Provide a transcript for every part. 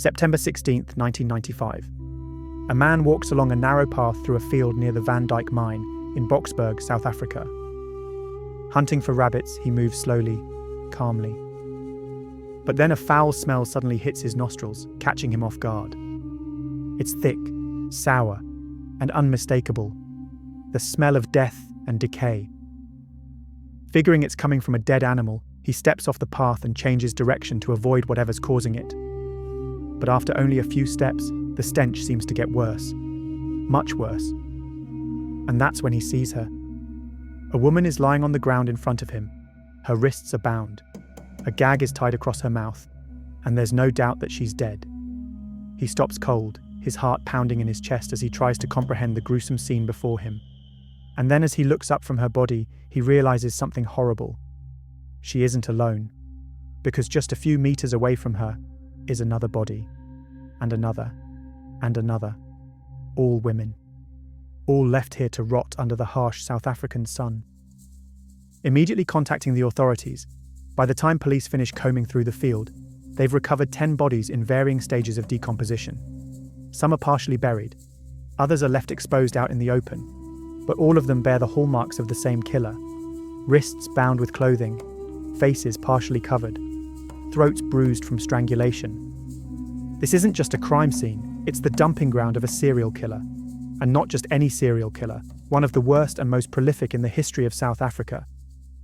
September 16th, 1995. A man walks along a narrow path through a field near the Dyke Mine in Boksburg, South Africa. Hunting for rabbits, he moves slowly, calmly. But then a foul smell suddenly hits his nostrils, catching him off guard. It's thick, sour, and unmistakable. The smell of death and decay. Figuring it's coming from a dead animal, he steps off the path and changes direction to avoid whatever's causing it. But after only a few steps, the stench seems to get worse. Much worse. And that's when he sees her. A woman is lying on the ground in front of him. Her wrists are bound. A gag is tied across her mouth, and there's no doubt that she's dead. He stops cold, his heart pounding in his chest as he tries to comprehend the gruesome scene before him. And then as he looks up from her body, he realizes something horrible. She isn't alone, because just a few meters away from her is another body, and another, and another. All women. All left here to rot under the harsh South African sun. Immediately contacting the authorities, by the time police finish combing through the field, they've recovered 10 bodies in varying stages of decomposition. Some are partially buried, others are left exposed out in the open, but all of them bear the hallmarks of the same killer. Wrists bound with clothing, faces partially covered, throats bruised from strangulation. This isn't just a crime scene, it's the dumping ground of a serial killer. And not just any serial killer, one of the worst and most prolific in the history of South Africa.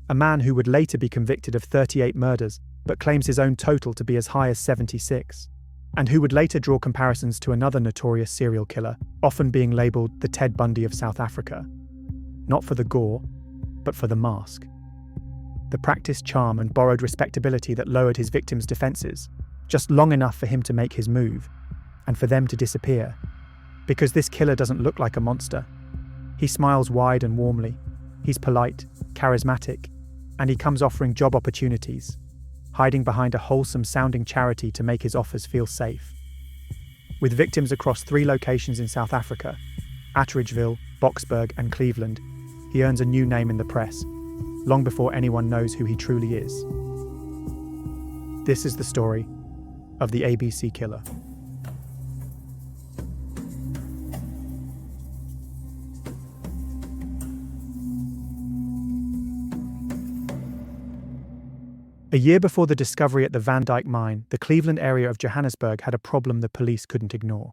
A man who would later be convicted of 38 murders, but claims his own total to be as high as 76. And who would later draw comparisons to another notorious serial killer, often being labelled the Ted Bundy of South Africa. Not for the gore, but for the mask. The practiced charm and borrowed respectability that lowered his victims' defences, just long enough for him to make his move, and for them to disappear. Because this killer doesn't look like a monster. He smiles wide and warmly. He's polite, charismatic, and he comes offering job opportunities, hiding behind a wholesome-sounding charity to make his offers feel safe. With victims across 3 locations in South Africa, Atteridgeville, Boksburg, and Cleveland, he earns a new name in the press, long before anyone knows who he truly is. This is the story of the ABC Killer. A year before the discovery at the Dyke Mine, the Cleveland area of Johannesburg had a problem the police couldn't ignore.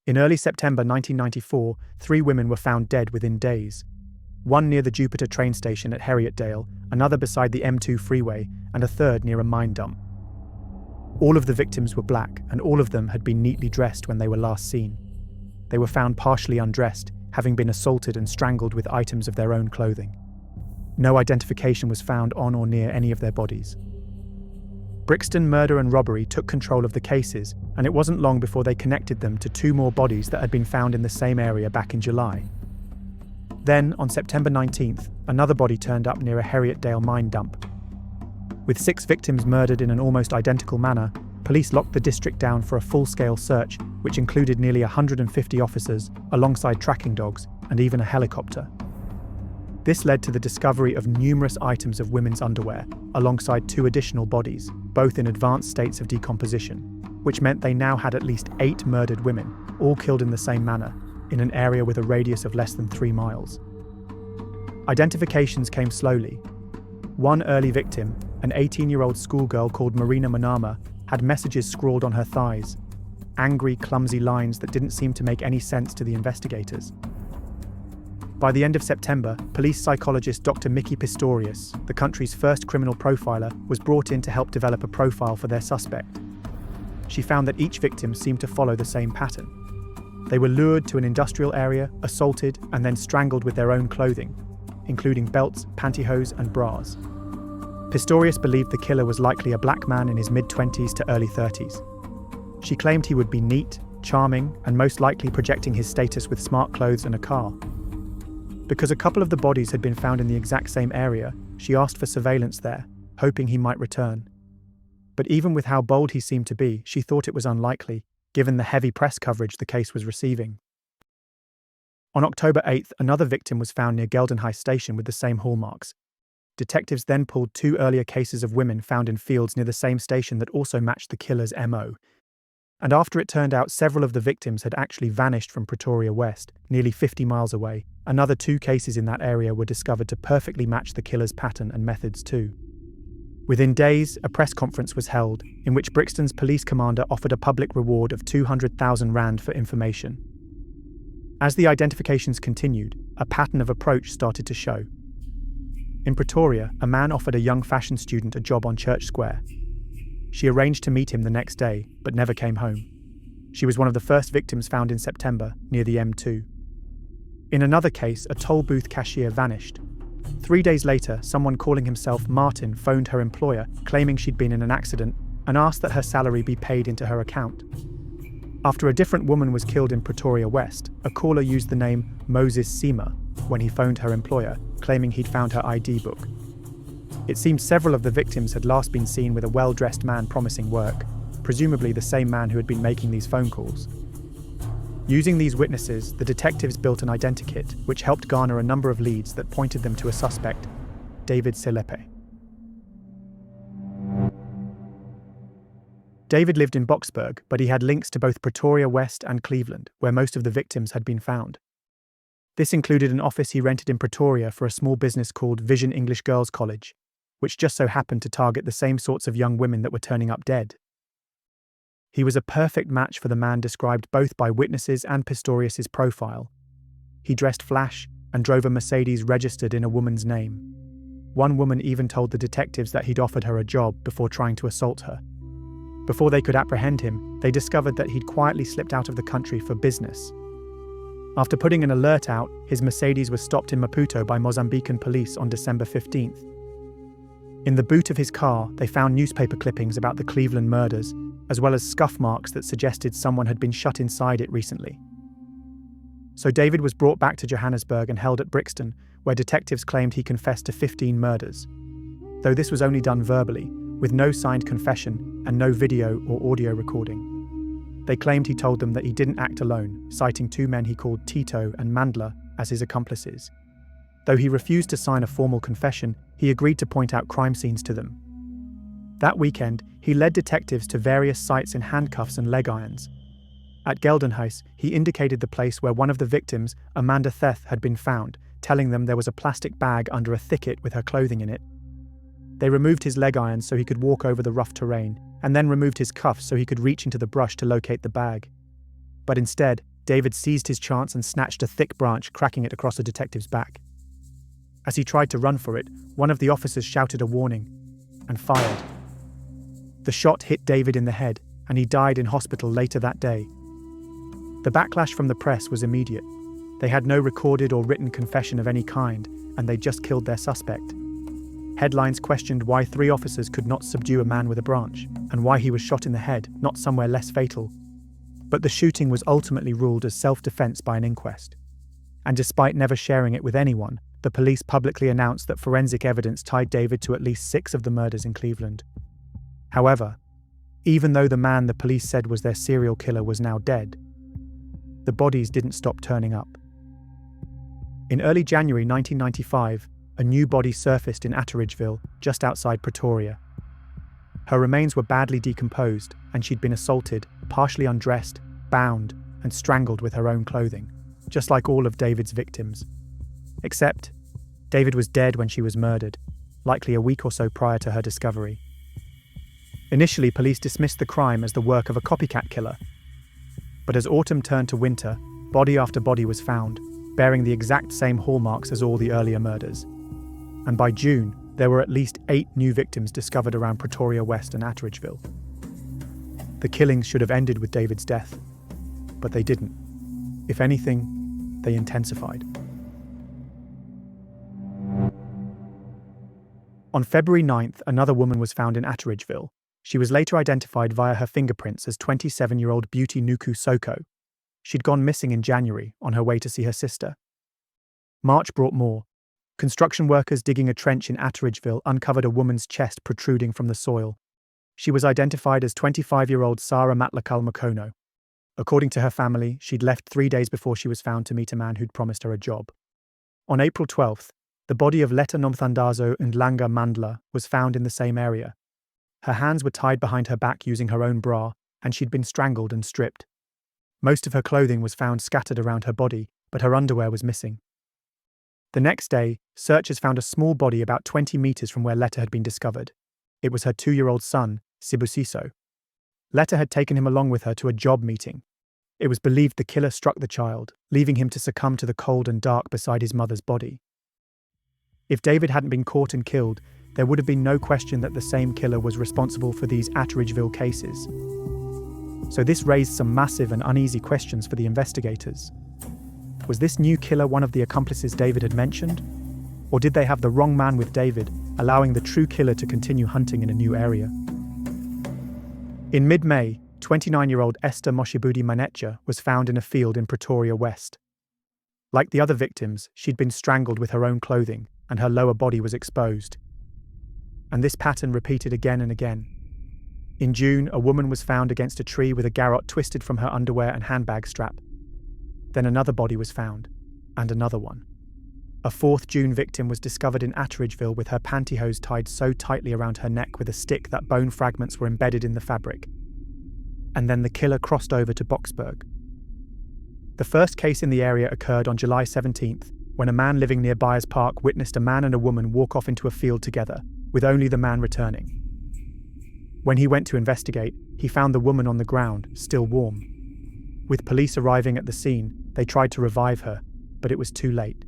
In early September 1994, 3 women were found dead within days. One near the Jupiter train station at Atteridgeville, another beside the M2 freeway, and a third near a mine dump. All of the victims were black, and all of them had been neatly dressed when they were last seen. They were found partially undressed, having been assaulted and strangled with items of their own clothing. No identification was found on or near any of their bodies. Brixton murder and robbery took control of the cases, and it wasn't long before they connected them to 2 more bodies that had been found in the same area back in July. Then, on September 19th, another body turned up near a Atteridgeville mine dump. With 6 victims murdered in an almost identical manner, police locked the district down for a full-scale search, which included nearly 150 officers, alongside tracking dogs, and even a helicopter. This led to the discovery of numerous items of women's underwear, alongside 2 additional bodies, both in advanced states of decomposition, which meant they now had at least 8 murdered women, all killed in the same manner, in an area with a radius of less than 3 miles. Identifications came slowly. One early victim, an 18-year-old schoolgirl called Marina Manama, had messages scrawled on her thighs, angry, clumsy lines that didn't seem to make any sense to the investigators. By the end of September, police psychologist Dr. Mickey Pistorius, the country's first criminal profiler, was brought in to help develop a profile for their suspect. She found that each victim seemed to follow the same pattern. They were lured to an industrial area, assaulted, and then strangled with their own clothing, including belts, pantyhose, and bras. Pistorius believed the killer was likely a black man in his mid-20s to early 30s. She claimed he would be neat, charming, and most likely projecting his status with smart clothes and a car. Because a couple of the bodies had been found in the exact same area, she asked for surveillance there, hoping he might return. But even with how bold he seemed to be, she thought it was unlikely, given the heavy press coverage the case was receiving. On October 8th, another victim was found near Geldenhuis station with the same hallmarks. Detectives then pulled 2 earlier cases of women found in fields near the same station that also matched the killer's MO. And after it turned out several of the victims had actually vanished from Pretoria West, nearly 50 miles away, another 2 cases in that area were discovered to perfectly match the killer's pattern and methods too. Within days, a press conference was held, in which Brixton's police commander offered a public reward of 200,000 rand for information. As the identifications continued, a pattern of approach started to show. In Pretoria, a man offered a young fashion student a job on Church Square. She arranged to meet him the next day, but never came home. She was one of the first victims found in September, near the M2. In another case, a toll booth cashier vanished. 3 days later, someone calling himself Martin phoned her employer, claiming she'd been in an accident, and asked that her salary be paid into her account. After a different woman was killed in Pretoria West, a caller used the name Moses Seema when he phoned her employer, claiming he'd found her ID book. It seems several of the victims had last been seen with a well-dressed man promising work, presumably the same man who had been making these phone calls. Using these witnesses, the detectives built an identikit, which helped garner a number of leads that pointed them to a suspect, David Selepe. David lived in Boksburg, but he had links to both Pretoria West and Cleveland, where most of the victims had been found. This included an office he rented in Pretoria for a small business called Vision English Girls College, which just so happened to target the same sorts of young women that were turning up dead. He was a perfect match for the man described both by witnesses and Pistorius's profile. He dressed flash and drove a Mercedes registered in a woman's name. One woman even told the detectives that he'd offered her a job before trying to assault her. Before they could apprehend him, they discovered that he'd quietly slipped out of the country for business. After putting an alert out, his Mercedes was stopped in Maputo by Mozambican police on December 15th. In the boot of his car, they found newspaper clippings about the Cleveland murders, as well as scuff marks that suggested someone had been shut inside it recently. So David was brought back to Johannesburg and held at Brixton, where detectives claimed he confessed to 15 murders. Though this was only done verbally, with no signed confession and no video or audio recording. They claimed he told them that he didn't act alone, citing 2 men he called Tito and Mandla as his accomplices. Though he refused to sign a formal confession, he agreed to point out crime scenes to them. That weekend, he led detectives to various sites in handcuffs and leg irons. At Geldenhuis, he indicated the place where one of the victims, Amanda Theth, had been found, telling them there was a plastic bag under a thicket with her clothing in it. They removed his leg irons so he could walk over the rough terrain, and then removed his cuffs so he could reach into the brush to locate the bag. But instead, David seized his chance and snatched a thick branch, cracking it across a detective's back. As he tried to run for it, one of the officers shouted a warning and fired. The shot hit David in the head, and he died in hospital later that day. The backlash from the press was immediate. They had no recorded or written confession of any kind, and they just killed their suspect. Headlines questioned why 3 officers could not subdue a man with a branch, and why he was shot in the head, not somewhere less fatal. But the shooting was ultimately ruled as self-defense by an inquest. And despite never sharing it with anyone, the police publicly announced that forensic evidence tied David to at least 6 of the murders in Cleveland. However, even though the man the police said was their serial killer was now dead, the bodies didn't stop turning up. In early January 1995, a new body surfaced in Atteridgeville, just outside Pretoria. Her remains were badly decomposed, and she'd been assaulted, partially undressed, bound, and strangled with her own clothing, just like all of David's victims. Except, David was dead when she was murdered, likely a week or so prior to her discovery. Initially, police dismissed the crime as the work of a copycat killer. But as autumn turned to winter, body after body was found, bearing the exact same hallmarks as all the earlier murders. And by June, there were at least 8 new victims discovered around Pretoria West and Atteridgeville. The killings should have ended with David's death, but they didn't. If anything, they intensified. On February 9th, another woman was found in Atteridgeville. She was later identified via her fingerprints as 27-year-old Beauty Nuku Soko. She'd gone missing in January on her way to see her sister. March brought more. Construction workers digging a trench in Atteridgeville uncovered a woman's chest protruding from the soil. She was identified as 25-year-old Sarah Matlakal Makono. According to her family, she'd left 3 days before she was found to meet a man who'd promised her a job. On April 12th, the body of Letta Nomthandazo and Langa Mandla was found in the same area. Her hands were tied behind her back using her own bra, and she'd been strangled and stripped. Most of her clothing was found scattered around her body, but her underwear was missing. The next day, searchers found a small body about 20 meters from where Letta had been discovered. It was her 2-year-old son, Sibusiso. Letta had taken him along with her to a job meeting. It was believed the killer struck the child, leaving him to succumb to the cold and dark beside his mother's body. If David hadn't been caught and killed, there would have been no question that the same killer was responsible for these Atteridgeville cases. So this raised some massive and uneasy questions for the investigators. Was this new killer one of the accomplices David had mentioned? Or did they have the wrong man with David, allowing the true killer to continue hunting in a new area? In mid-May, 29-year-old Esther Moshibudi Manecha was found in a field in Pretoria West. Like the other victims, she'd been strangled with her own clothing, and her lower body was exposed. And this pattern repeated again and again. In June, a woman was found against a tree with a garrote twisted from her underwear and handbag strap. Then another body was found, and another one. A 4th June victim was discovered in Atteridgeville with her pantyhose tied so tightly around her neck with a stick that bone fragments were embedded in the fabric. And then the killer crossed over to Boksburg. The first case in the area occurred on July 17th, when a man living near Byers Park witnessed a man and a woman walk off into a field together, with only the man returning. When he went to investigate, he found the woman on the ground, still warm. With police arriving at the scene, they tried to revive her, but it was too late.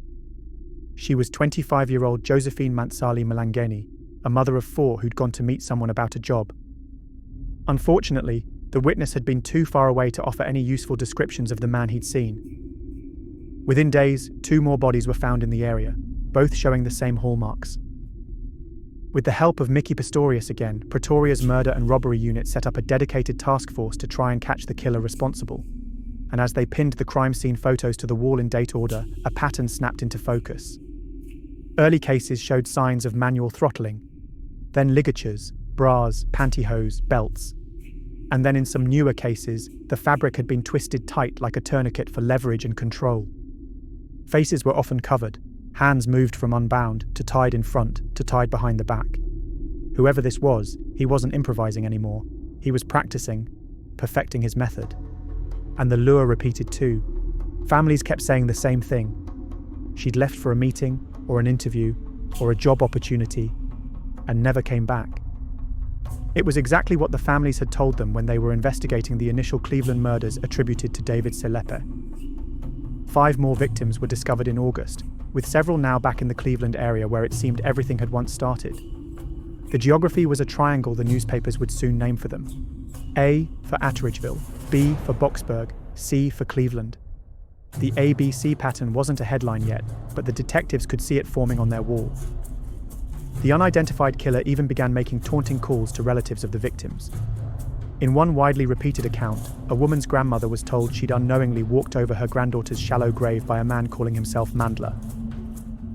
She was 25-year-old Josephine Mansali Malangeni, a mother of 4 who'd gone to meet someone about a job. Unfortunately, the witness had been too far away to offer any useful descriptions of the man he'd seen. Within days, 2 more bodies were found in the area, both showing the same hallmarks. With the help of Mickey Pistorius again, Pretoria's murder and robbery unit set up a dedicated task force to try and catch the killer responsible. And as they pinned the crime scene photos to the wall in date order, a pattern snapped into focus. Early cases showed signs of manual throttling, then ligatures, bras, pantyhose, belts. And then in some newer cases, the fabric had been twisted tight like a tourniquet for leverage and control. Faces were often covered, hands moved from unbound to tied in front to tied behind the back. Whoever this was, he wasn't improvising anymore. He was practicing, perfecting his method. And the lure repeated too. Families kept saying the same thing. She'd left for a meeting, or an interview, or a job opportunity, and never came back. It was exactly what the families had told them when they were investigating the initial Cleveland murders attributed to David Selepe. 5 more victims were discovered in August, with several now back in the Cleveland area where it seemed everything had once started. The geography was a triangle the newspapers would soon name for them. A for Atteridgeville, B for Boksburg, C for Cleveland. The ABC pattern wasn't a headline yet, but the detectives could see it forming on their wall. The unidentified killer even began making taunting calls to relatives of the victims. In one widely repeated account, a woman's grandmother was told she'd unknowingly walked over her granddaughter's shallow grave by a man calling himself Mandler.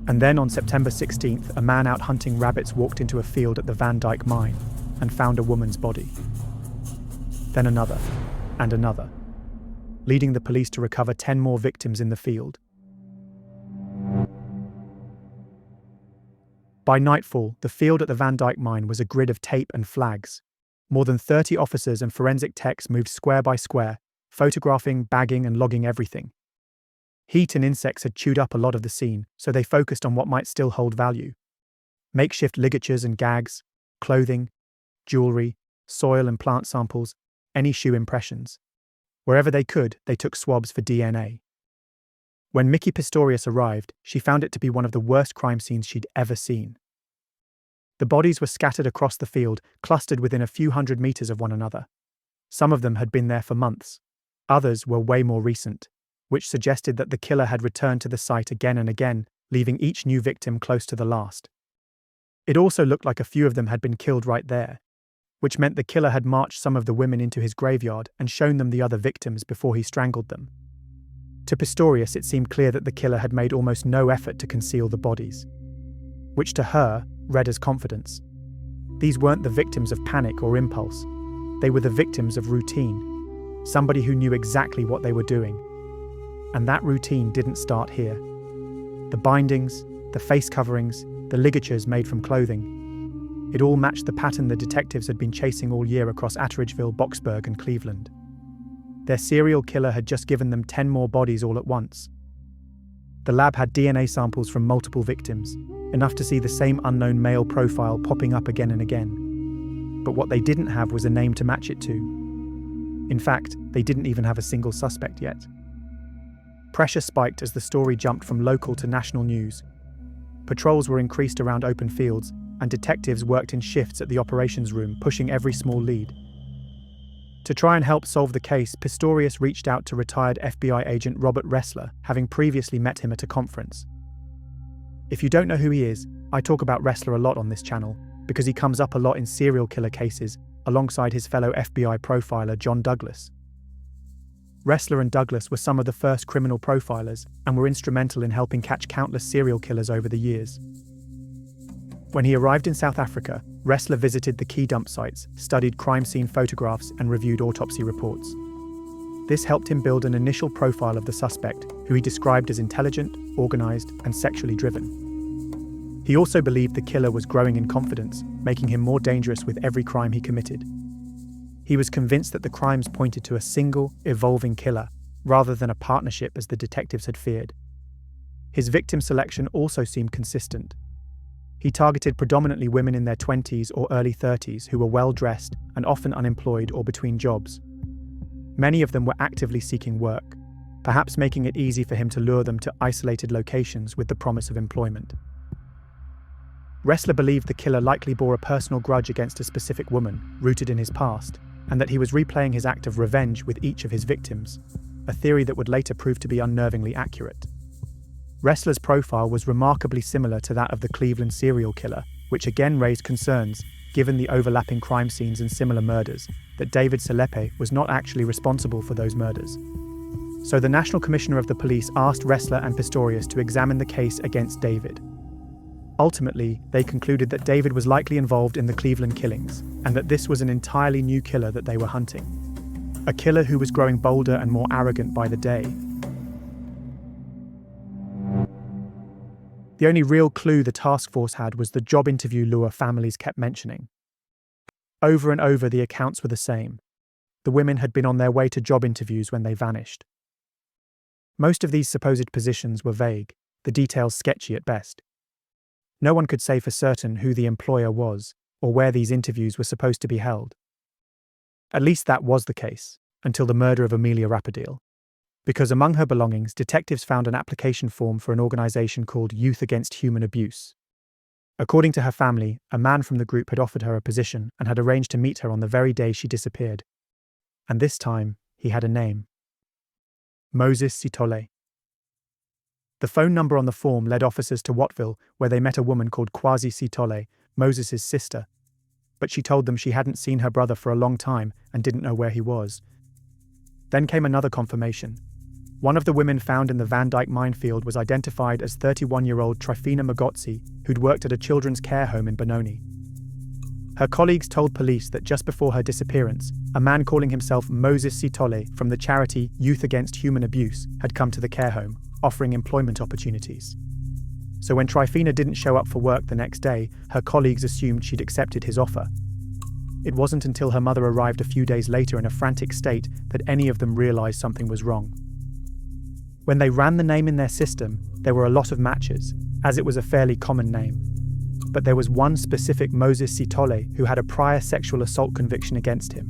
And then on September 16th, a man out hunting rabbits walked into a field at the Dyke Mine and found a woman's body. Then another, and another, leading the police to recover 10 more victims in the field. By nightfall, the field at the Dyke Mine was a grid of tape and flags. More than 30 officers and forensic techs moved square by square, photographing, bagging, and logging everything. Heat and insects had chewed up a lot of the scene, so they focused on what might still hold value. Makeshift ligatures and gags, clothing, jewelry, soil and plant samples, any shoe impressions. Wherever they could, they took swabs for DNA. When Mickey Pistorius arrived, she found it to be one of the worst crime scenes she'd ever seen. The bodies were scattered across the field, clustered within a few hundred meters of one another. Some of them had been there for months. Others were way more recent, which suggested that the killer had returned to the site again and again, leaving each new victim close to the last. It also looked like a few of them had been killed right there, which meant the killer had marched some of the women into his graveyard and shown them the other victims before he strangled them. To Pistorius, it seemed clear that the killer had made almost no effort to conceal the bodies, which to her read as confidence. These weren't the victims of panic or impulse. They were the victims of routine, somebody who knew exactly what they were doing. And that routine didn't start here. The bindings, the face coverings, the ligatures made from clothing, It all matched the pattern the detectives had been chasing all year across Atteridgeville, Boksburg and Cleveland. Their serial killer had just given them 10 more bodies all at once. The lab had DNA samples from multiple victims, enough to see the same unknown male profile popping up again and again. But what they didn't have was a name to match it to. In fact, they didn't even have a single suspect yet. Pressure spiked as the story jumped from local to national news. Patrols were increased around open fields, and detectives worked in shifts at the operations room, pushing every small lead. To try and help solve the case, Pistorius reached out to retired FBI agent Robert Ressler, having previously met him at a conference. If you don't know who he is, I talk about Ressler a lot on this channel, because he comes up a lot in serial killer cases, alongside his fellow FBI profiler John Douglas. Ressler and Douglas were some of the first criminal profilers, and were instrumental in helping catch countless serial killers over the years. When he arrived in South Africa, Ressler visited the key dump sites, studied crime scene photographs, and reviewed autopsy reports. This helped him build an initial profile of the suspect, who he described as intelligent, organised, and sexually driven. He also believed the killer was growing in confidence, making him more dangerous with every crime he committed. He was convinced that the crimes pointed to a single, evolving killer, rather than a partnership as the detectives had feared. His victim selection also seemed consistent. He targeted predominantly women in their 20s or early 30s who were well-dressed and often unemployed or between jobs. Many of them were actively seeking work, perhaps making it easy for him to lure them to isolated locations with the promise of employment. Ressler believed the killer likely bore a personal grudge against a specific woman, rooted in his past, and that he was replaying his act of revenge with each of his victims, a theory that would later prove to be unnervingly accurate. Ressler's profile was remarkably similar to that of the Cleveland serial killer, which again raised concerns, given the overlapping crime scenes and similar murders, that David Selepe was not actually responsible for those murders. So the National Commissioner of the Police asked Ressler and Pistorius to examine the case against David. Ultimately, they concluded that David was likely involved in the Cleveland killings, and that this was an entirely new killer that they were hunting. A killer who was growing bolder and more arrogant by the day. The only real clue the task force had was the job interview lure families kept mentioning. Over and over, the accounts were the same. The women had been on their way to job interviews when they vanished. Most of these supposed positions were vague, the details sketchy at best. No one could say for certain who the employer was, or where these interviews were supposed to be held. At least that was the case, until the murder of Amelia Rapperdeel. Because among her belongings, detectives found an application form for an organisation called Youth Against Human Abuse. According to her family, a man from the group had offered her a position and had arranged to meet her on the very day she disappeared. And this time, he had a name. Moses Sithole. The phone number on the form led officers to Wattville, where they met a woman called Kwasi Sithole, Moses' sister. But she told them she hadn't seen her brother for a long time and didn't know where he was. Then came another confirmation. One of the women found in the Dyke Mine field was identified as 31-year-old Trifina Magotsi, who'd worked at a children's care home in Benoni. Her colleagues told police that just before her disappearance, a man calling himself Moses Sithole from the charity Youth Against Human Abuse had come to the care home, offering employment opportunities. So when Trifina didn't show up for work the next day, her colleagues assumed she'd accepted his offer. It wasn't until her mother arrived a few days later in a frantic state that any of them realised something was wrong. When they ran the name in their system, there were a lot of matches, as it was a fairly common name. But there was one specific Moses Sithole who had a prior sexual assault conviction against him.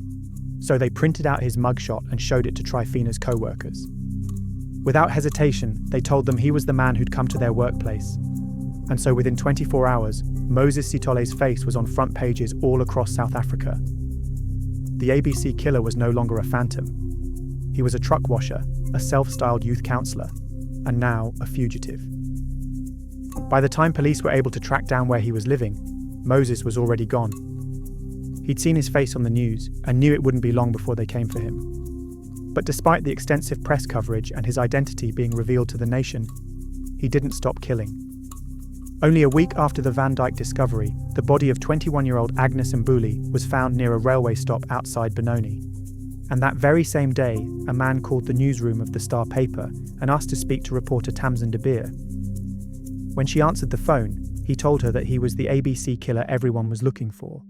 So they printed out his mugshot and showed it to Trifina's co-workers. Without hesitation, they told them he was the man who'd come to their workplace. And so within 24 hours, Moses Sithole's face was on front pages all across South Africa. The ABC killer was no longer a phantom. He was a truck washer, a self-styled youth counsellor, and now a fugitive. By the time police were able to track down where he was living, Moses was already gone. He'd seen his face on the news and knew it wouldn't be long before they came for him. But despite the extensive press coverage and his identity being revealed to the nation, he didn't stop killing. Only a week after the Van Dyke discovery, the body of 21-year-old Agnes Mbuli was found near a railway stop outside Benoni. And that very same day, a man called the newsroom of the Star paper and asked to speak to reporter Tamsin de Beer. When she answered the phone, he He told her that he was the ABC killer everyone was looking for,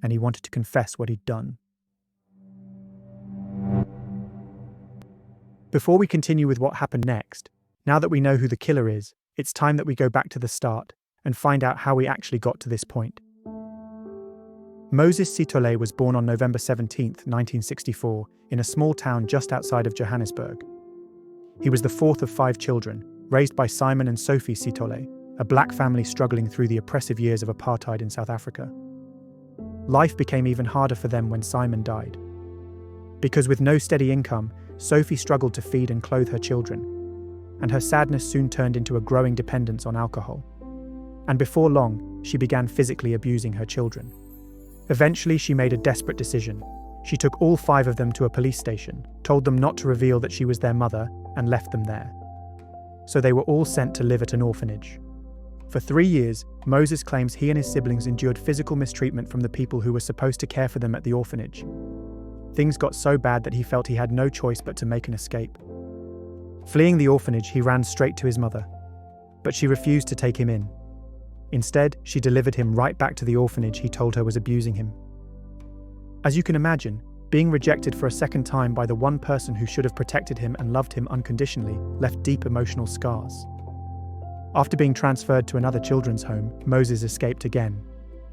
and he wanted to confess what he'd done. Before we continue with what happened next, now that we know who the killer is, it's time that we go back to the start and find out how we actually got to this point. Moses Sithole was born on November 17, 1964, in a small town just outside of Johannesburg. He was the fourth of 5 children, raised by Simon and Sophie Sithole, a black family struggling through the oppressive years of apartheid in South Africa. Life became even harder for them when Simon died. Because with no steady income, Sophie struggled to feed and clothe her children, and her sadness soon turned into a growing dependence on alcohol. And before long, she began physically abusing her children. Eventually, she made a desperate decision. She took all 5 of them to a police station, told them not to reveal that she was their mother, and left them there. So they were all sent to live at an orphanage. For 3 years, Moses claims he and his siblings endured physical mistreatment from the people who were supposed to care for them at the orphanage. Things got so bad that he felt he had no choice but to make an escape. Fleeing the orphanage, he ran straight to his mother, but she refused to take him in. Instead, she delivered him right back to the orphanage he told her was abusing him. As you can imagine, being rejected for a second time by the one person who should have protected him and loved him unconditionally left deep emotional scars. After being transferred to another children's home, Moses escaped again.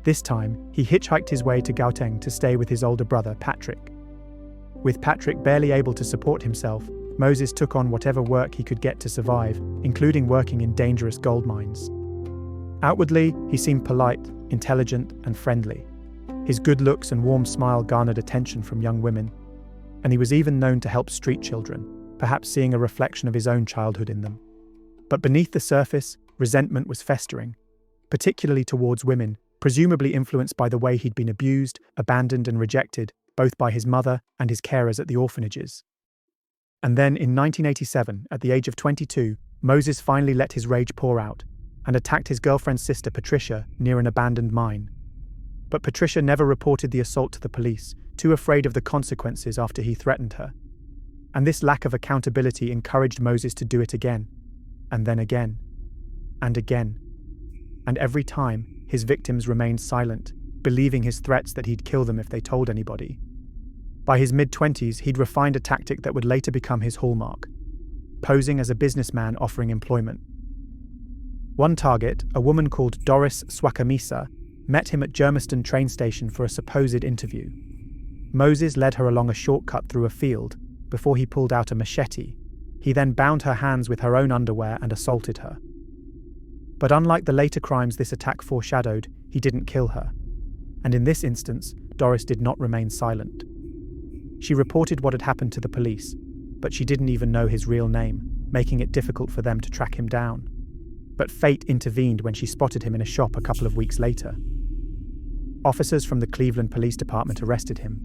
This time, he hitchhiked his way to Gauteng to stay with his older brother, Patrick. With Patrick barely able to support himself, Moses took on whatever work he could get to survive, including working in dangerous gold mines. Outwardly, he seemed polite, intelligent, and friendly. His good looks and warm smile garnered attention from young women, and he was even known to help street children, perhaps seeing a reflection of his own childhood in them. But beneath the surface, resentment was festering, particularly towards women, presumably influenced by the way he'd been abused, abandoned, and rejected, both by his mother and his carers at the orphanages. And then, in 1987, at the age of 22, Moses finally let his rage pour out and attacked his girlfriend's sister Patricia near an abandoned mine. But Patricia never reported the assault to the police, too afraid of the consequences after he threatened her. And this lack of accountability encouraged Moses to do it again, and then again, and again. And every time, his victims remained silent, believing his threats that he'd kill them if they told anybody. By his mid-20s, he'd refined a tactic that would later become his hallmark, posing as a businessman offering employment. One target, a woman called Doris Swakamisa, met him at Germiston train station for a supposed interview. Moses led her along a shortcut through a field before he pulled out a machete. He then bound her hands with her own underwear and assaulted her. But unlike the later crimes this attack foreshadowed, he didn't kill her. And in this instance, Doris did not remain silent. She reported what had happened to the police, but she didn't even know his real name, making it difficult for them to track him down. But fate intervened when she spotted him in a shop a couple of weeks later. Officers from the Cleveland Police Department arrested him,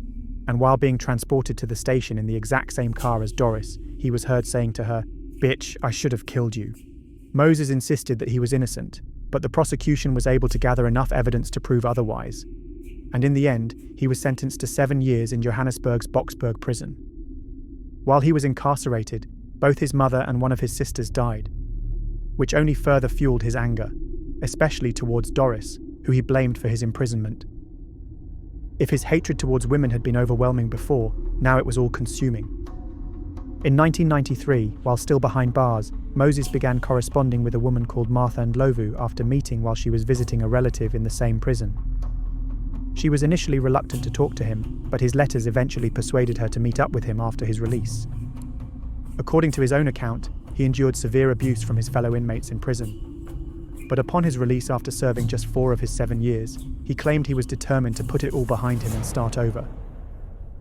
and while being transported to the station in the exact same car as Doris, he was heard saying to her, "Bitch, I should have killed you." Moses insisted that he was innocent, but the prosecution was able to gather enough evidence to prove otherwise. And in the end, he was sentenced to 7 years in Johannesburg's Boksburg prison. While he was incarcerated, both his mother and one of his sisters died, which only further fueled his anger, especially towards Doris, who he blamed for his imprisonment. If his hatred towards women had been overwhelming before, now it was all-consuming. In 1993, while still behind bars, Moses began corresponding with a woman called Martha Ndlovu after meeting while she was visiting a relative in the same prison. She was initially reluctant to talk to him, but his letters eventually persuaded her to meet up with him after his release. According to his own account, he endured severe abuse from his fellow inmates in prison. But upon his release after serving just 4 of his 7 years, he claimed he was determined to put it all behind him and start over.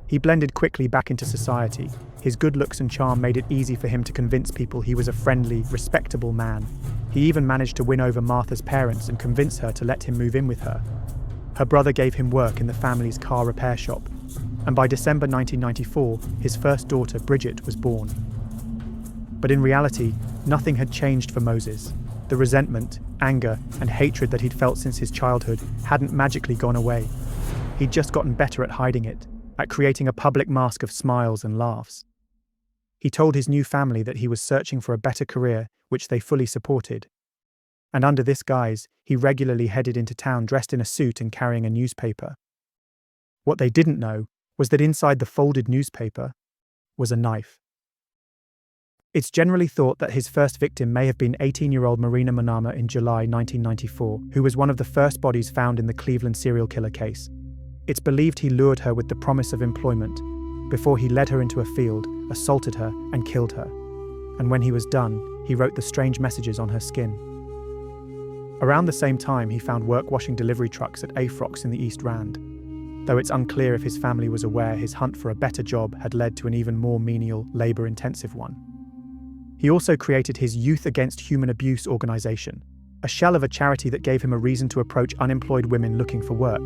He blended quickly back into society. His good looks and charm made it easy for him to convince people he was a friendly, respectable man. He even managed to win over Martha's parents and convince her to let him move in with her. Her brother gave him work in the family's car repair shop, and by December 1994, his first daughter, Bridget, was born. But in reality, nothing had changed for Moses. The resentment, anger, and hatred that he'd felt since his childhood hadn't magically gone away. He'd just gotten better at hiding it, at creating a public mask of smiles and laughs. He told his new family that he was searching for a better career, which they fully supported. and under this guise, he regularly headed into town dressed in a suit and carrying a newspaper. What they didn't know was that inside the folded newspaper was a knife. It's generally thought that his first victim may have been 18-year-old Marina Manama in July 1994, who was one of the first bodies found in the Cleveland serial killer case. It's believed he lured her with the promise of employment before he led her into a field, assaulted her, and killed her. And when he was done, he wrote the strange messages on her skin. Around the same time, he found work-washing delivery trucks at Afrox in the East Rand. Though it's unclear if his family was aware his hunt for a better job had led to an even more menial, labour-intensive one. He also created his Youth Against Human Abuse organization, a shell of a charity that gave him a reason to approach unemployed women looking for work.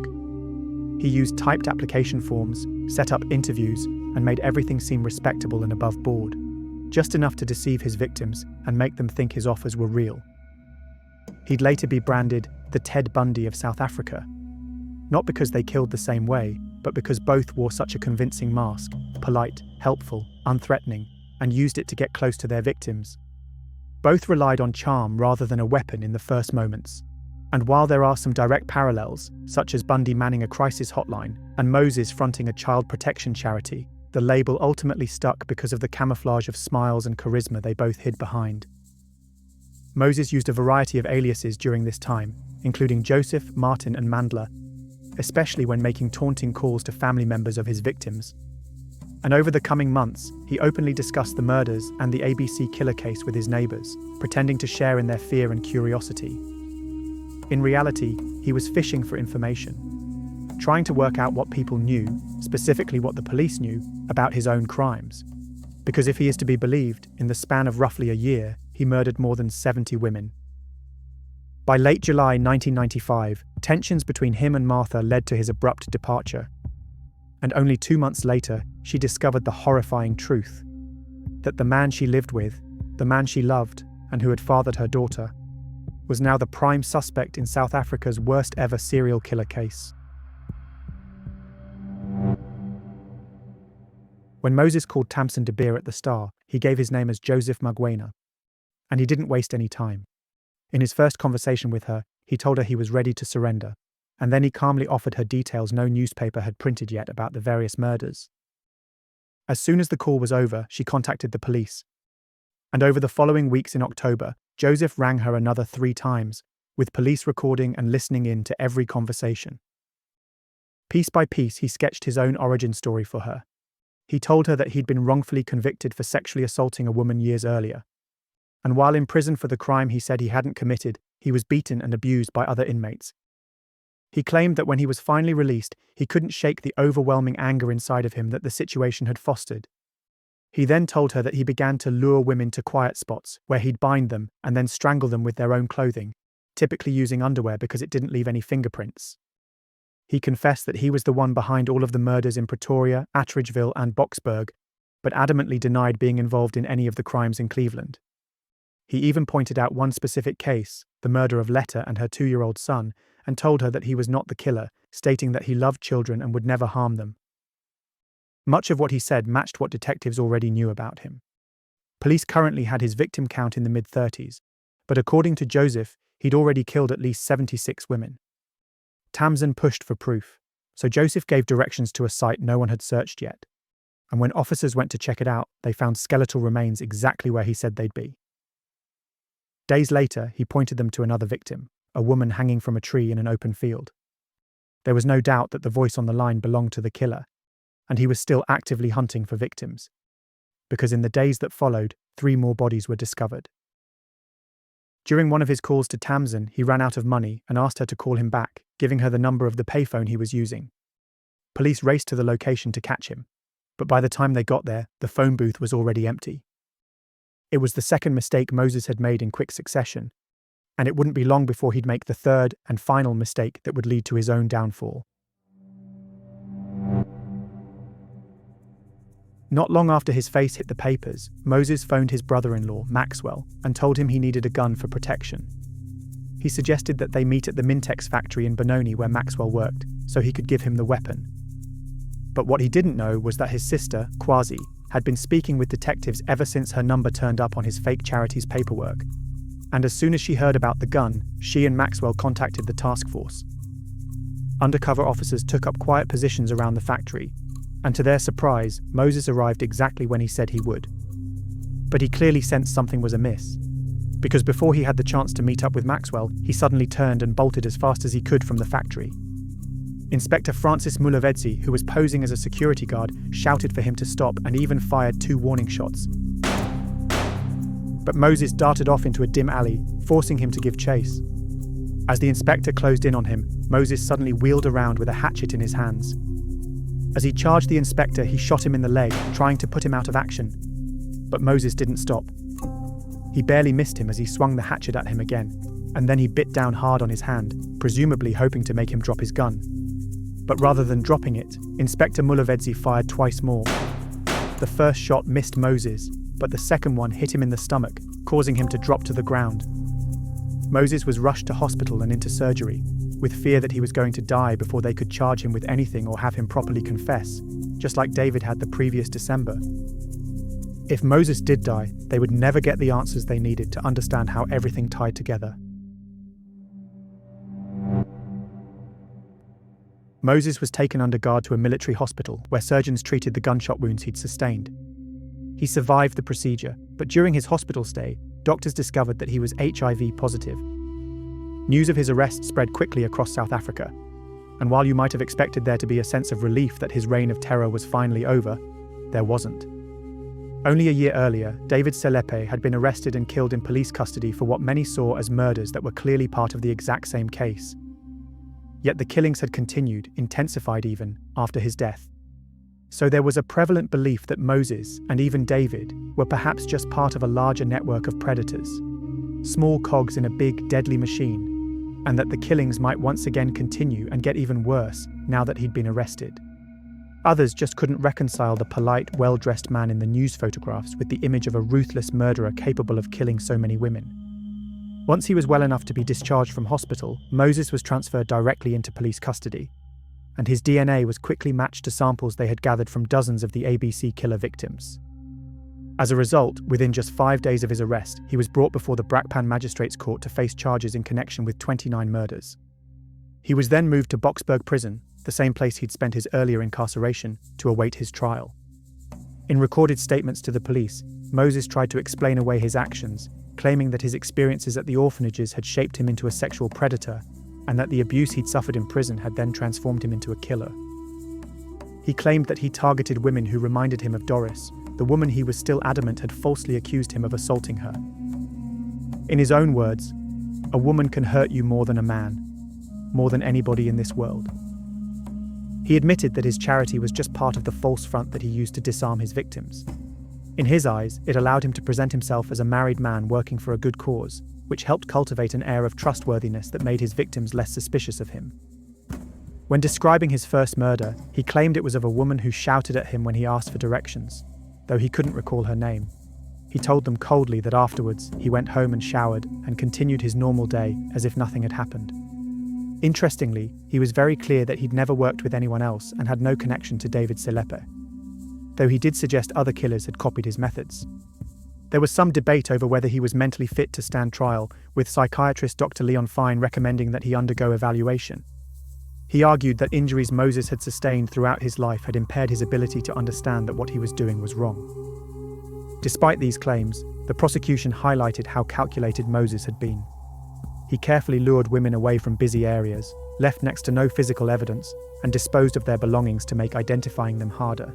He used typed application forms, set up interviews, and made everything seem respectable and above board, just enough to deceive his victims and make them think his offers were real. He'd later be branded the Ted Bundy of South Africa, not because they killed the same way, but because both wore such a convincing mask, polite, helpful, unthreatening, and used it to get close to their victims. Both relied on charm rather than a weapon in the first moments. And while there are some direct parallels, such as Bundy manning a crisis hotline and Moses fronting a child protection charity, the label ultimately stuck because of the camouflage of smiles and charisma they both hid behind. Moses used a variety of aliases during this time, including Joseph, Martin, and Mandla, especially when making taunting calls to family members of his victims. And over the coming months, he openly discussed the murders and the ABC killer case with his neighbours, pretending to share in their fear and curiosity. In reality, he was fishing for information, trying to work out what people knew, specifically what the police knew, about his own crimes. Because if he is to be believed, in the span of roughly a year, he murdered more than 70 women. By late July 1995, tensions between him and Martha led to his abrupt departure. And only 2 months later, she discovered the horrifying truth that the man she lived with, the man she loved, and who had fathered her daughter, was now the prime suspect in South Africa's worst ever serial killer case. When Moses called Tamsin de Beer at the Star, he gave his name as Joseph Magwena, and he didn't waste any time. In his first conversation with her, he told her he was ready to surrender, and then he calmly offered her details no newspaper had printed yet about the various murders. As soon as the call was over, she contacted the police. And over the following weeks in October, Joseph rang her another 3 times, with police recording and listening in to every conversation. Piece by piece, he sketched his own origin story for her. He told her that he'd been wrongfully convicted for sexually assaulting a woman years earlier. And while in prison for the crime he said he hadn't committed, he was beaten and abused by other inmates. He claimed that when he was finally released, he couldn't shake the overwhelming anger inside of him that the situation had fostered. He then told her that he began to lure women to quiet spots, where he'd bind them and then strangle them with their own clothing, typically using underwear because it didn't leave any fingerprints. He confessed that he was the one behind all of the murders in Pretoria, Atteridgeville, and Boksburg, but adamantly denied being involved in any of the crimes in Cleveland. He even pointed out one specific case, the murder of Letta and her 2-year-old son, and told her that he was not the killer, stating that he loved children and would never harm them. Much of what he said matched what detectives already knew about him. Police currently had his victim count in the mid-30s, but according to Joseph, he'd already killed at least 76 women. Tamsin pushed for proof, so Joseph gave directions to a site no one had searched yet. And when officers went to check it out, they found skeletal remains exactly where he said they'd be. Days later, he pointed them to another victim, a woman hanging from a tree in an open field. There was no doubt that the voice on the line belonged to the killer, and he was still actively hunting for victims, because in the days that followed, 3 more bodies were discovered. During one of his calls to Tamsin, he ran out of money and asked her to call him back, giving her the number of the payphone he was using. Police raced to the location to catch him, but by the time they got there, the phone booth was already empty. It was the second mistake Moses had made in quick succession, and it wouldn't be long before he'd make the third and final mistake that would lead to his own downfall. Not long after his face hit the papers, Moses phoned his brother-in-law, Maxwell, and told him he needed a gun for protection. He suggested that they meet at the Mintex factory in Benoni where Maxwell worked, so he could give him the weapon. But what he didn't know was that his sister, Kwasi, had been speaking with detectives ever since her number turned up on his fake charity's paperwork. and as soon as she heard about the gun, she and Maxwell contacted the task force. Undercover officers took up quiet positions around the factory, and to their surprise, Moses arrived exactly when he said he would. But he clearly sensed something was amiss, because before he had the chance to meet up with Maxwell, he suddenly turned and bolted as fast as he could from the factory. Inspector Francis Mulovedzi, who was posing as a security guard, shouted for him to stop and even fired 2 warning shots. But Moses darted off into a dim alley, forcing him to give chase. As the inspector closed in on him, Moses suddenly wheeled around with a hatchet in his hands. As he charged the inspector, he shot him in the leg, trying to put him out of action. But Moses didn't stop. He barely missed him as he swung the hatchet at him again, and then he bit down hard on his hand, presumably hoping to make him drop his gun. But rather than dropping it, Inspector Mulovedzi fired twice more. The first shot missed Moses, but the second one hit him in the stomach, causing him to drop to the ground. Moses was rushed to hospital and into surgery, with fear that he was going to die before they could charge him with anything or have him properly confess, just like David had the previous December. If Moses did die, they would never get the answers they needed to understand how everything tied together. Moses was taken under guard to a military hospital where surgeons treated the gunshot wounds he'd sustained. He survived the procedure, but during his hospital stay, doctors discovered that he was HIV positive. News of his arrest spread quickly across South Africa, and while you might have expected there to be a sense of relief that his reign of terror was finally over, there wasn't. Only a year earlier, David Selepe had been arrested and killed in police custody for what many saw as murders that were clearly part of the exact same case. Yet the killings had continued, intensified even, after his death. So there was a prevalent belief that Moses, and even David, were perhaps just part of a larger network of predators, small cogs in a big, deadly machine, and that the killings might once again continue and get even worse now that he'd been arrested. Others just couldn't reconcile the polite, well-dressed man in the news photographs with the image of a ruthless murderer capable of killing so many women. Once he was well enough to be discharged from hospital, Moses was transferred directly into police custody, and his DNA was quickly matched to samples they had gathered from dozens of the ABC killer victims. As a result, within just 5 days of his arrest, he was brought before the Brakpan Magistrates Court to face charges in connection with 29 murders. He was then moved to Boksburg prison, the same place he'd spent his earlier incarceration, to await his trial. In recorded statements to the police, Moses tried to explain away his actions, claiming that his experiences at the orphanages had shaped him into a sexual predator, and that the abuse he'd suffered in prison had then transformed him into a killer. He claimed that he targeted women who reminded him of Doris, the woman he was still adamant had falsely accused him of assaulting her. In his own words, "A woman can hurt you more than a man, more than anybody in this world." He admitted that his charity was just part of the false front that he used to disarm his victims. In his eyes, it allowed him to present himself as a married man working for a good cause, which helped cultivate an air of trustworthiness that made his victims less suspicious of him. When describing his first murder, he claimed it was of a woman who shouted at him when he asked for directions, though he couldn't recall her name. He told them coldly that afterwards he went home and showered and continued his normal day as if nothing had happened. Interestingly, he was very clear that he'd never worked with anyone else and had no connection to David Selepe, though he did suggest other killers had copied his methods. There was some debate over whether he was mentally fit to stand trial, with psychiatrist Dr. Leon Fine recommending that he undergo evaluation. He argued that injuries Moses had sustained throughout his life had impaired his ability to understand that what he was doing was wrong. Despite these claims, the prosecution highlighted how calculated Moses had been. He carefully lured women away from busy areas, left next to no physical evidence, and disposed of their belongings to make identifying them harder.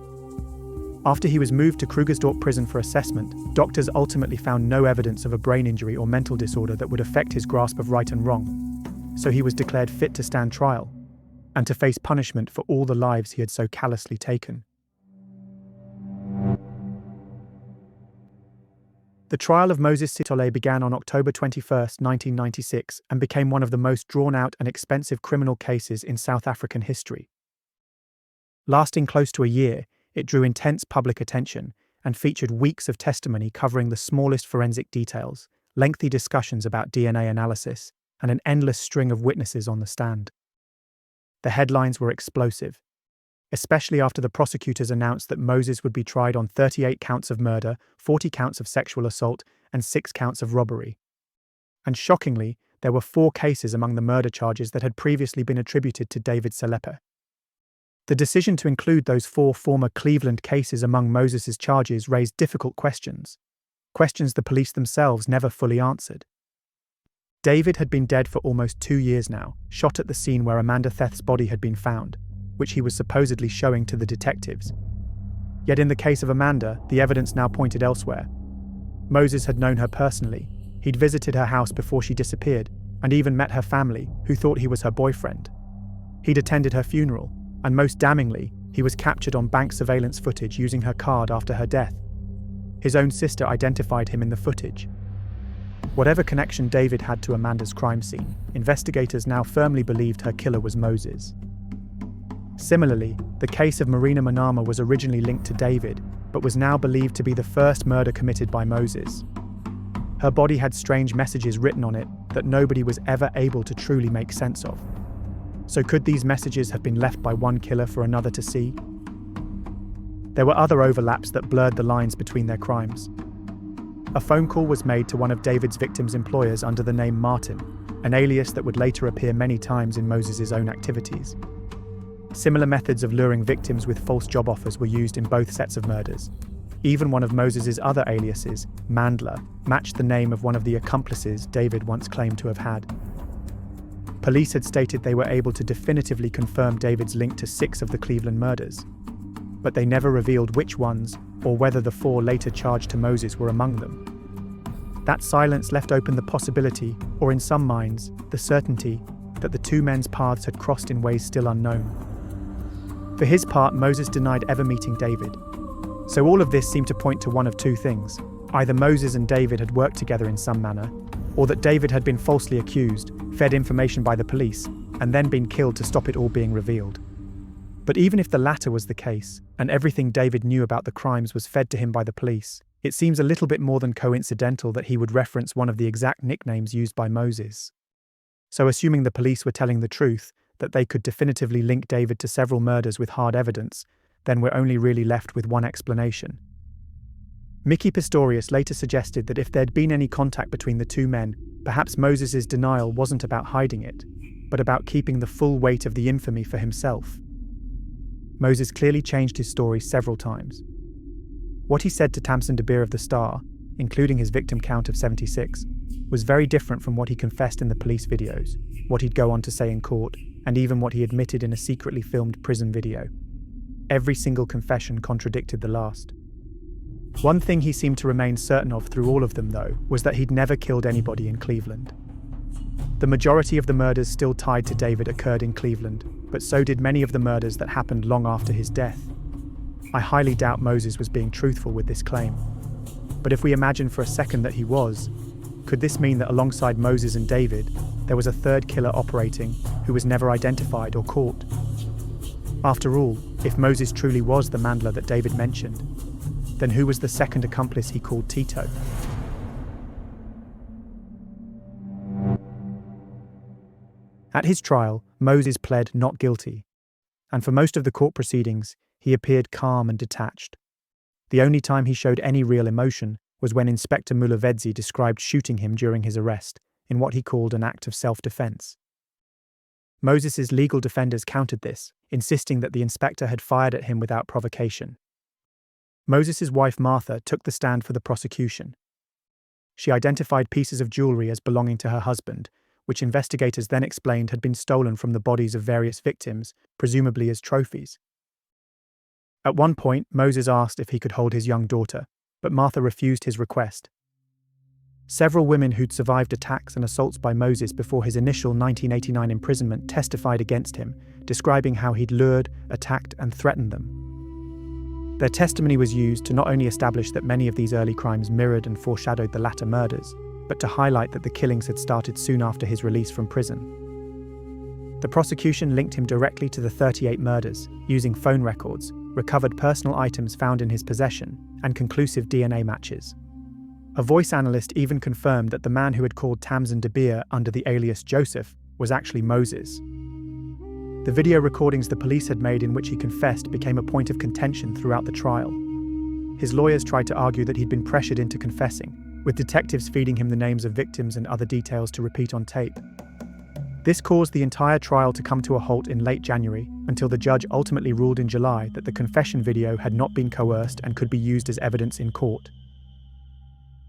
After he was moved to Krugersdorp prison for assessment, doctors ultimately found no evidence of a brain injury or mental disorder that would affect his grasp of right and wrong, so he was declared fit to stand trial, and to face punishment for all the lives he had so callously taken. The trial of Moses Sithole began on October 21, 1996, and became one of the most drawn-out and expensive criminal cases in South African history. Lasting close to a year, it drew intense public attention and featured weeks of testimony covering the smallest forensic details, lengthy discussions about DNA analysis, and an endless string of witnesses on the stand. The headlines were explosive, especially after the prosecutors announced that Moses would be tried on 38 counts of murder, 40 counts of sexual assault, and 6 counts of robbery. And shockingly, there were 4 cases among the murder charges that had previously been attributed to David Selepe. The decision to include those 4 former Cleveland cases among Moses's charges raised difficult questions the police themselves never fully answered. David had been dead for almost 2 years now, shot at the scene where Amanda Theth's body had been found, which he was supposedly showing to the detectives. Yet in the case of Amanda, the evidence now pointed elsewhere. Moses had known her personally. He'd visited her house before she disappeared, and even met her family, who thought he was her boyfriend. He'd attended her funeral, and most damningly, he was captured on bank surveillance footage using her card after her death. His own sister identified him in the footage. Whatever connection David had to Amanda's crime scene, investigators now firmly believed her killer was Moses. Similarly, the case of Marina Manama was originally linked to David, but was now believed to be the first murder committed by Moses. Her body had strange messages written on it that nobody was ever able to truly make sense of. So could these messages have been left by one killer for another to see? There were other overlaps that blurred the lines between their crimes. A phone call was made to one of David's victims' employers under the name Martin, an alias that would later appear many times in Moses's own activities. Similar methods of luring victims with false job offers were used in both sets of murders. Even one of Moses's other aliases, Mandler, matched the name of one of the accomplices David once claimed to have had. Police had stated they were able to definitively confirm David's link to 6 of the Cleveland murders, but they never revealed which ones or whether the 4 later charged to Moses were among them. That silence left open the possibility, or in some minds, the certainty, that the 2 men's paths had crossed in ways still unknown. For his part, Moses denied ever meeting David. So all of this seemed to point to one of 2 things. Either Moses and David had worked together in some manner, or that David had been falsely accused, fed information by the police, and then been killed to stop it all being revealed. But even if the latter was the case, and everything David knew about the crimes was fed to him by the police, it seems a little bit more than coincidental that he would reference one of the exact nicknames used by Moses. So assuming the police were telling the truth, that they could definitively link David to several murders with hard evidence, then we're only really left with one explanation. Mickey Pistorius later suggested that if there'd been any contact between the 2 men, perhaps Moses's denial wasn't about hiding it, but about keeping the full weight of the infamy for himself. Moses clearly changed his story several times. What he said to Tamsin De Beer of the Star, including his victim count of 76, was very different from what he confessed in the police videos, what he'd go on to say in court, and even what he admitted in a secretly filmed prison video. Every single confession contradicted the last. One thing he seemed to remain certain of through all of them, though, was that he'd never killed anybody in Cleveland. The majority of the murders still tied to David occurred in Cleveland, but so did many of the murders that happened long after his death. I highly doubt Moses was being truthful with this claim. But if we imagine for a second that he was, could this mean that alongside Moses and David, there was a 3rd killer operating who was never identified or caught? After all, if Moses truly was the Mandler that David mentioned, then who was the 2nd accomplice he called Tito? At his trial, Moses pled not guilty, and for most of the court proceedings, he appeared calm and detached. The only time he showed any real emotion was when Inspector Mulavedzi described shooting him during his arrest, in what he called an act of self-defense. Moses's legal defenders countered this, insisting that the inspector had fired at him without provocation. Moses's wife Martha took the stand for the prosecution. She identified pieces of jewelry as belonging to her husband, which investigators then explained had been stolen from the bodies of various victims, presumably as trophies. At one point, Moses asked if he could hold his young daughter, but Martha refused his request. Several women who'd survived attacks and assaults by Moses before his initial 1989 imprisonment testified against him, describing how he'd lured, attacked, and threatened them. Their testimony was used to not only establish that many of these early crimes mirrored and foreshadowed the latter murders, but to highlight that the killings had started soon after his release from prison. The prosecution linked him directly to the 38 murders, using phone records, recovered personal items found in his possession, and conclusive DNA matches. A voice analyst even confirmed that the man who had called Tamsin De Beer under the alias Joseph was actually Moses. The video recordings the police had made in which he confessed became a point of contention throughout the trial. His lawyers tried to argue that he'd been pressured into confessing, with detectives feeding him the names of victims and other details to repeat on tape. This caused the entire trial to come to a halt in late January, until the judge ultimately ruled in July that the confession video had not been coerced and could be used as evidence in court.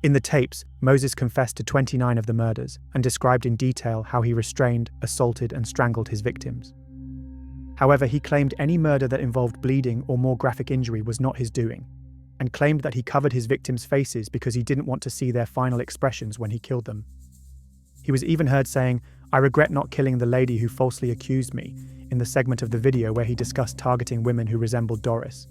In the tapes, Moses confessed to 29 of the murders and described in detail how he restrained, assaulted, and strangled his victims. However, he claimed any murder that involved bleeding or more graphic injury was not his doing, and claimed that he covered his victims' faces because he didn't want to see their final expressions when he killed them. He was even heard saying, "I regret not killing the lady who falsely accused me," in the segment of the video where he discussed targeting women who resembled Doris.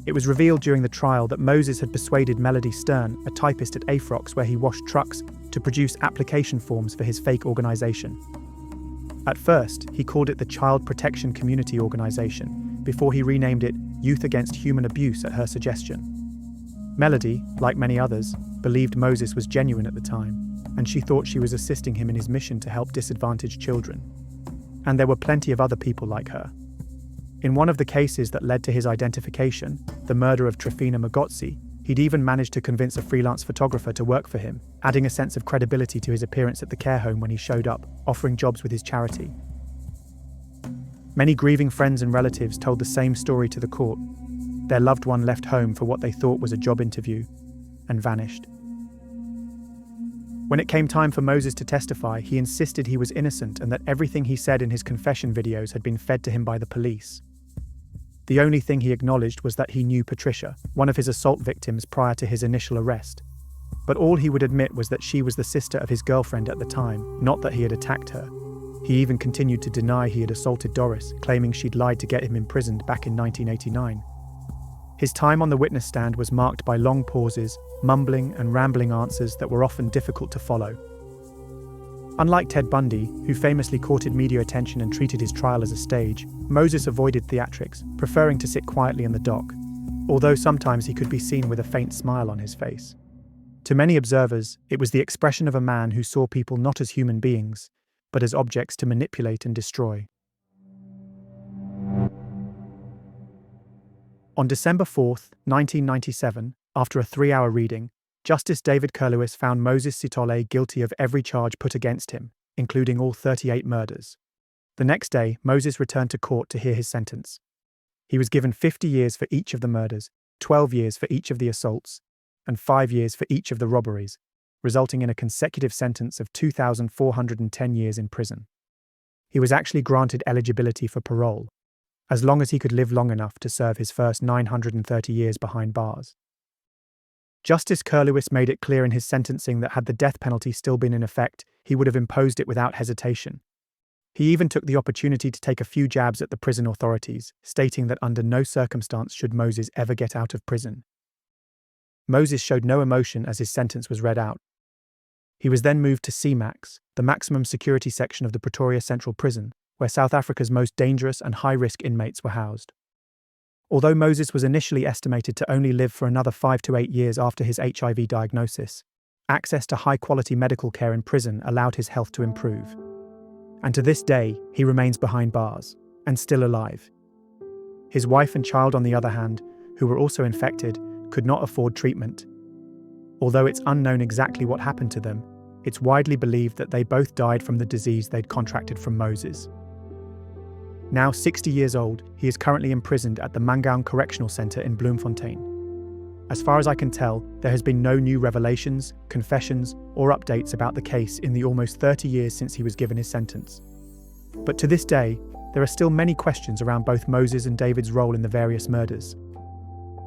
It was revealed during the trial that Moses had persuaded Melody Stern, a typist at Afrox where he washed trucks, to produce application forms for his fake organisation. At first, he called it the Child Protection Community Organisation, before he renamed it Youth Against Human Abuse at her suggestion. Melody, like many others, believed Moses was genuine at the time, and she thought she was assisting him in his mission to help disadvantaged children. And there were plenty of other people like her. In one of the cases that led to his identification, the murder of Trifina Magotsi, he'd even managed to convince a freelance photographer to work for him, adding a sense of credibility to his appearance at the care home when he showed up, offering jobs with his charity. Many grieving friends and relatives told the same story to the court. Their loved one left home for what they thought was a job interview and vanished. When it came time for Moses to testify, he insisted he was innocent and that everything he said in his confession videos had been fed to him by the police. The only thing he acknowledged was that he knew Patricia, one of his assault victims prior to his initial arrest. But all he would admit was that she was the sister of his girlfriend at the time, not that he had attacked her. He even continued to deny he had assaulted Doris, claiming she'd lied to get him imprisoned back in 1989. His time on the witness stand was marked by long pauses, mumbling and rambling answers that were often difficult to follow. Unlike Ted Bundy, who famously courted media attention and treated his trial as a stage, Moses avoided theatrics, preferring to sit quietly in the dock, although sometimes he could be seen with a faint smile on his face. To many observers, it was the expression of a man who saw people not as human beings, but as objects to manipulate and destroy. On December 4th, 1997, after a 3-hour reading, Justice David Selepe found Moses Sithole guilty of every charge put against him, including all 38 murders. The next day, Moses returned to court to hear his sentence. He was given 50 years for each of the murders, 12 years for each of the assaults, and 5 years for each of the robberies, resulting in a consecutive sentence of 2,410 years in prison. He was actually granted eligibility for parole, as long as he could live long enough to serve his first 930 years behind bars. Justice Selepe made it clear in his sentencing that had the death penalty still been in effect, he would have imposed it without hesitation. He even took the opportunity to take a few jabs at the prison authorities, stating that under no circumstance should Moses ever get out of prison. Moses showed no emotion as his sentence was read out. He was then moved to C-Max, the maximum security section of the Pretoria Central Prison, where South Africa's most dangerous and high-risk inmates were housed. Although Moses was initially estimated to only live for another 5 to 8 years after his HIV diagnosis, access to high-quality medical care in prison allowed his health to improve. And to this day, he remains behind bars, and still alive. His wife and child, on the other hand, who were also infected, could not afford treatment. Although it's unknown exactly what happened to them, it's widely believed that they both died from the disease they'd contracted from Moses. Now 60 years old, he is currently imprisoned at the Mangaung Correctional Centre in Bloemfontein. As far as I can tell, there has been no new revelations, confessions, or updates about the case in the almost 30 years since he was given his sentence. But to this day, there are still many questions around both Moses and David's role in the various murders.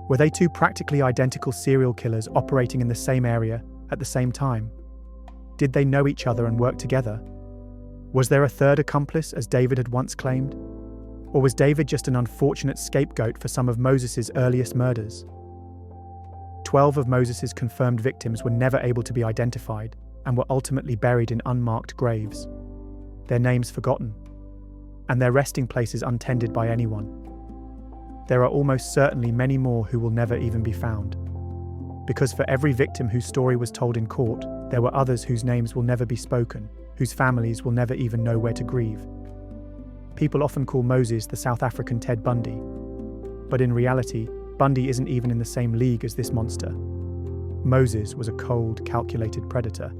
Were they two practically identical serial killers operating in the same area at the same time? Did they know each other and work together? Was there a third accomplice, as David had once claimed? Or was David just an unfortunate scapegoat for some of Moses' earliest murders? 12 of Moses' confirmed victims were never able to be identified and were ultimately buried in unmarked graves, their names forgotten, and their resting places untended by anyone. There are almost certainly many more who will never even be found. Because for every victim whose story was told in court, there were others whose names will never be spoken, whose families will never even know where to grieve. People often call Moses the South African Ted Bundy, but in reality, Bundy isn't even in the same league as this monster. Moses was a cold, calculated predator.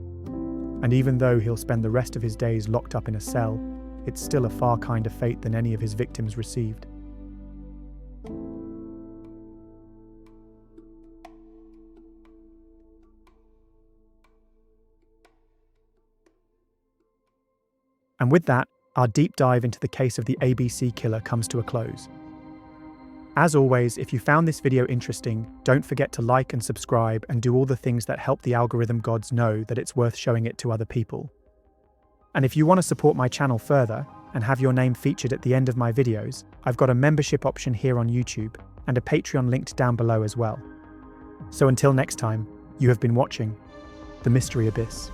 And even though he'll spend the rest of his days locked up in a cell, it's still a far kinder fate than any of his victims received. And with that, our deep dive into the case of the ABC killer comes to a close. As always, if you found this video interesting, don't forget to like and subscribe and do all the things that help the algorithm gods know that it's worth showing it to other people. And if you want to support my channel further and have your name featured at the end of my videos, I've got a membership option here on YouTube and a Patreon linked down below as well. So until next time, you have been watching The Mystery Abyss.